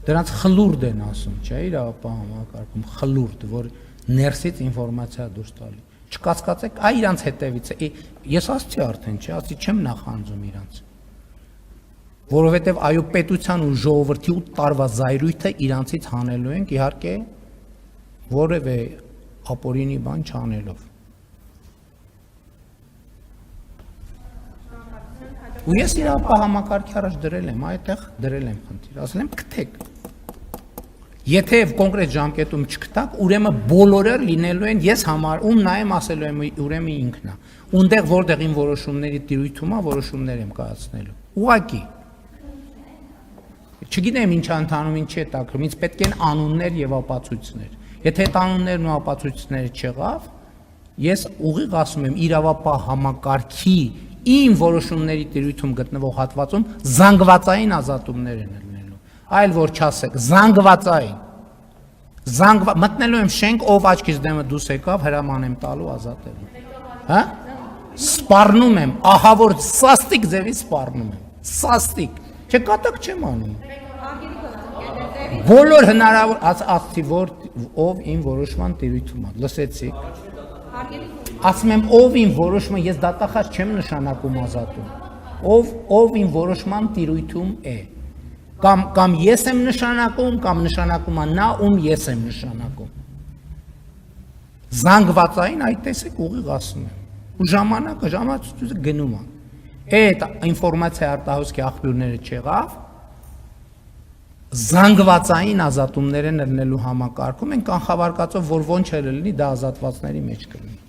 Դրանց խլուրդ են ասում, չէ՞, իրավապահ համակարգում խլուրդ, որ ներսից ինֆորմացիա դուրս տալի։ Չկասկածեք, այ իրանց հետևից է։ Ես ասացի արդեն, չէ, ասի չեմ նախանձում իրանց։ Որովհետև այո պետության ու ժողովրդի 8 տարվա զայրույթը իրանցից հանելու ենք, իհարկե, որևէ ապօրինի բան չանելով։ Ու ես իրավապահ համակարգի առաջ դրել եմ, այդտեղ դրել եմ խնդիր, ասել եմ գտեք։ Եթե կոնկրետ ժամկետում չգտաք, ուրեմն բոլորը լինելու են ես համար, ում նայեմ ասելու եմ ուրեմն ինքն է։ Ունդեղ որտեղ իմ որոշումների տիրույթում է, որոշումներ եմ կայացնելու։ Ուղղակի։ Չգիտեմ ինչ ընթանում, ինչ է տակրում, ինձ պետք են անուններ եւ ապացույցներ։ Եթե այդ անուններն ու ապացույցները չեղավ, ես ուղիղ ասում եմ իրավապահ համակարգի իմ որոշումների տիրույթում գտնվող հատվածում զանգվածային ազատումներ են լինելու, այլ որ չասեք, զանգվածային, մտնելու եմ շենք, ով աչքից դեմը դուս եկավ, հրաման եմ տալու ազատելու, հա? Սպառնում եմ, ահա որ սաստիկ ձևի սպառնում եմ, սաստիկ, չէ կատակ չեմ անում, բոլոր հնարավոր, ասացի, որ ով իմ որոշման տիրույթում է, լսեցիք, ասում եմ, ով իմ որոշման, ես դատախազ չեմ նշանակում ազատում, ով իմ որոշման տիրույթում է, կամ ես եմ նշանակում, կամ նշանակում է նա, ում ես եմ նշանակում, զանգվածային այդ տեսեք ուղիղ ասում եմ, ու ժամանակը գնում է, այդ ինվորմացիա արտահոսքի աղբյուրները չեղավ, զանգվածային ազատումներ են լինելու համակարգում, են կանխավարկածով, որ ոնչ էլ լինի, դա ազատվածների մեջ կլինի։